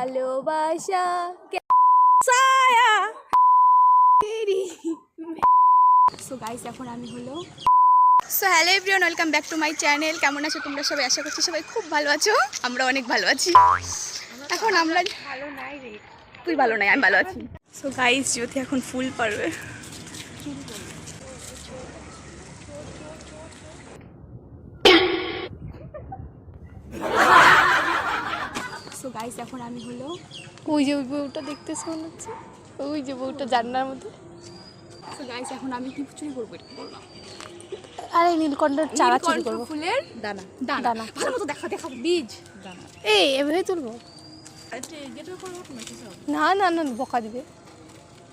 ভালোবাসা ছায়া so guys এখন আমি হলো so hello everyone, welcome back to my channel. কেমন আছো তোমরা সবাই? আশা করছি সবাই খুব ভালো আছো। আমরা অনেক ভালো আছি। এখন আমরা ভালো নাই রে, তুই ভালো নাই, আমি ভালো আছি। সো গাইস জ্যোতি এখন ফুল পারবে। সো গাইস এখন আমি হলো ওই যে ওই বউটা দেখতে মনে হচ্ছে, ওই যে বউটা জান্নার মধ্যে। সো গাইস এখন আমি কি চুরি করবো? এটা বললাম আরে নীলকণ্ঠের চারা চুরি করবো। ফুলের দানা দানা দানা ভালো মতো দেখা বীজ দানা। এই এভাবে তুলবো? না না না, বকা দিবে।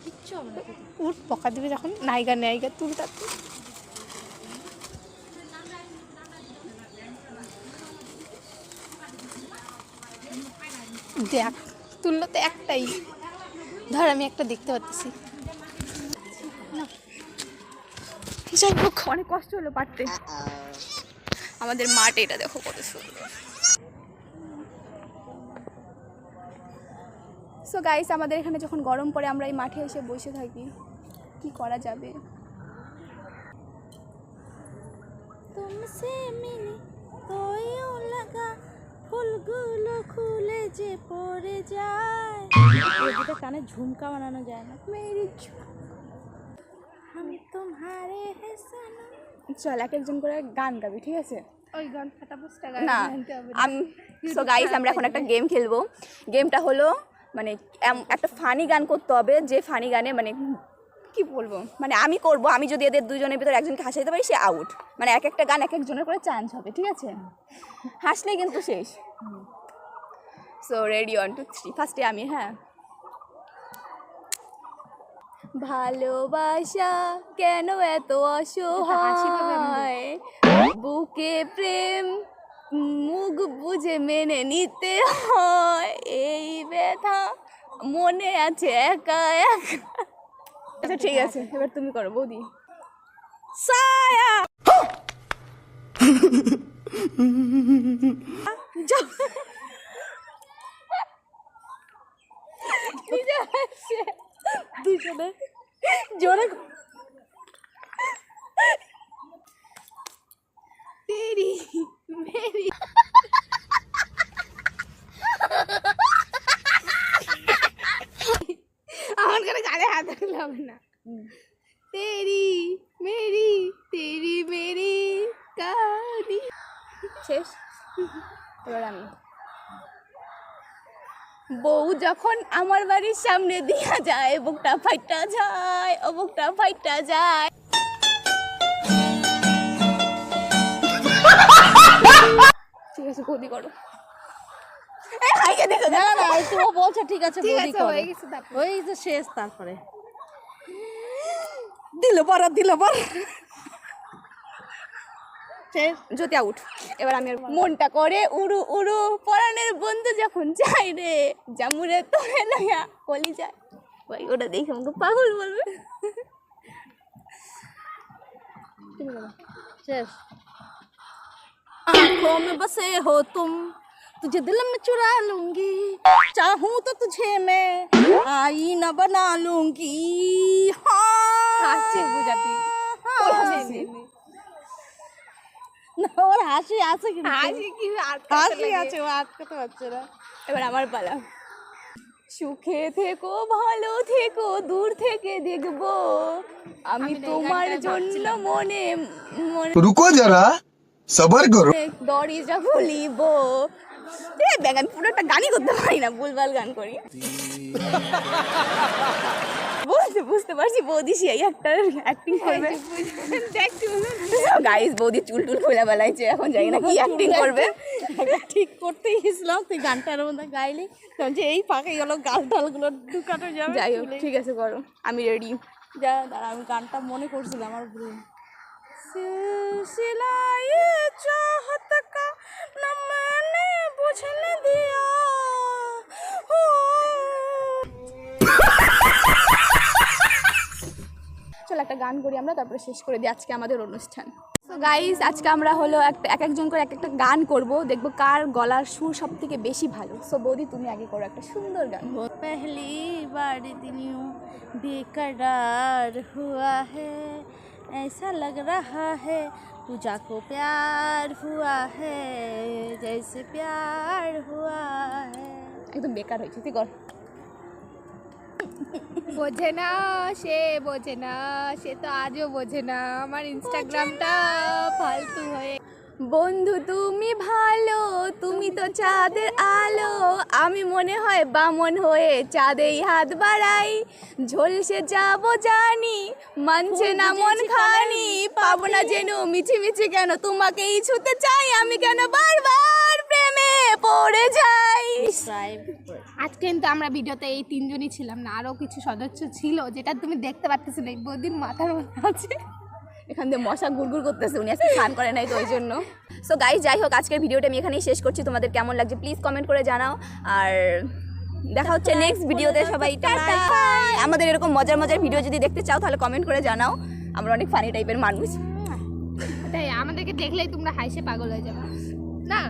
কিচ্ছু হবে না, উঠ, বকা দিবে যখন। নায়িকা নায়িকা তুলটা দেখ, তুললো তো একটাই। ধর আমি একটা দেখতে পাচ্ছি। যাই হোক, অনেক কষ্ট হলো পারতে। আমাদের মাঠ এটা দেখো কত সুন্দর। সো গাইস আমাদের এখানে যখন গরম পড়ে আমরা এই মাঠে এসে বসে থাকি। কি করা যাবে? তুমসে মিলি তোয়ও লাগা ফুলগুলো খুলে যে পড়ে যায়। এটা কানে ঝুমকা বানানো যায় না। মেরি हम तुम्हारे हैं सनम। চল এক একজন করে গান গাবি, ঠিক আছে? ওই গান ফাটাফাস্টা না সো গাইস আমরা এখন একটা গেম খেলবো। গেমটা হলো মানে একটা ফানি গান করতে হবে। যে ফানি গানে মানে কি বলবো, মানে আমি করব, আমি যদি এদের দুজনের ভিতরে একজনকে হাসাইতে পারি সে আউট। মানে এক একটা গান এক একজনের করে চান্স হবে, ঠিক আছে? হাসলেই কিন্তু শেষ। So ready, 1 2 3। ফার্স্টে আমি। হ্যাঁ, ভালোবাসা কেন এত অসহায়, বুকে প্রেম মুখ বুঝে মেনে নিতে হয়, এই ব্যথা মনে আছে একা একা। আচ্ছা ঠিক আছে, এবার তুমি করো বৌদি। ছায়া দুজনে জোরে তেরি মেরি। আমার করে গালে হাত দিলাম না। তেরি মেরি তেরি মেরি কাহানি। শেষ। এবার আমি। বউ যখন আমার বাড়ির সামনে দিয়া যায়, বুকটা ফাইটা যায়, ও বুকটা ফাইটা যায়। ঠিক আছে, বৌদি করো। না না, তুই বলছে ঠিক আছে, ঠিক বৌদি আছে, করো। হয়ে গেছে তারপর। ওই যে শেষ, তারপরে দিল পর যদি আউট। এবার আমি মনটা করে উড়ু উড়ু, পরাণের বন্ধু যখন চাই রে, জামুরে তোরে লয়া কলি যায়। ভাই ওটা দেখে আমাকে পাগল বলবে। শেষ। आँखों में बसे हो तुम, तुझे दिल में चुरा लूंगी, चाहूं तो तुझे मैं आईना बना लूंगी। হাসছে বুঝাতে। না, ওর হাসি আছে কিন্তু। হাসি কি হাসি আছে, ও আটকাতে পারছে না। এবার আমার পালা। সুখে থেকো ভালো থেকো, দূর থেকে দেখবো আমি তোমার জন্য মনে মনে रुको जरा सबर करो। দরজা খুলিব। দেখ আমি পুরো একটা গানই করতে পারি না, ভুলভাল গান করি। বুঝতে পারছি বৌদি সেই একটা অ্যাক্টিং করবে। গাইস বৌদি চুল টুল খোলা বেলাইছে, এখন জানি না কি অ্যাক্টিং করবে। ঠিক করতেই গেছিলাম, তুই গানটার মধ্যে গাইলি, তখন যে এই ফাঁকে গেল গাল টালগুলো ঢুকানো যাবে। যাই হোক ঠিক আছে, করো, আমি রেডি। যা দাঁড়া, আমি গানটা মনে করছিলাম, আমার ভুল। सिलसिलाए चाहत का न मैंने बुझने दिया हो। চল একটা গান করি আমরা, তারপরে শেষ করে দিই আজকে আমাদের অনুষ্ঠান। সো গাইস আজকে আমরা হলো এক একজন করে এক একটা গান করব, দেখবো কার গলার সুর সব থেকে বেশি ভালো। সো বৌদি তুমি আগে করো একটা সুন্দর গান। वो पहली बार दिल यूं बेकरार हुआ है, ऐसा लग रहा है पूजा को प्यार हुआ है, जैसे प्यार हुआ है। একদম বেকার হয়েছে, তুই কর। বোঝে না সে তো আজও বোঝে না আমার ইনস্টাগ্রামটা ফালতু হয়ে। বন্ধু তুমি ভালো, তুমি তো চাঁদের আলো, আমি মনে হয় বামন হয়ে চাঁদেই হাত বাড়াই, ঝলসে যাব জানি মানছে না মন খানি, পাবো না যেন মিছি মিছি কেন তোমাকেই ছুতে চাই, আমি কেন বারবার প্রেমে পড়ে যাই। আজকে কিন্তু আমরা ভিডিওতে এই তিনজনই ছিলাম না, আরও কিছু সদস্য ছিল যেটা তুমি দেখতে পারতেছিলে না, এই বৌদির মাথার মধ্যে আছে। এখান থেকে মশা গুড়গুড় করতেছে, উনি আজকে স্নান করে নাই তো ওই জন্য। সো গাইস যাই হোক আজকের ভিডিওটা আমি এখানেই শেষ করছি, তোমাদের কেমন লাগছে প্লিজ কমেন্ট করে জানাও, আর দেখা হচ্ছে নেক্সট ভিডিওতে। সবাই টাটা। আমাদের এরকম মজার মজার ভিডিও যদি দেখতে চাও তাহলে কমেন্ট করে জানাও, আমরা অনেক ফানি টাইপের মানুষ। তাই আমাদেরকে দেখলেই তোমরা হাসে পাগল হয়ে যাবে না।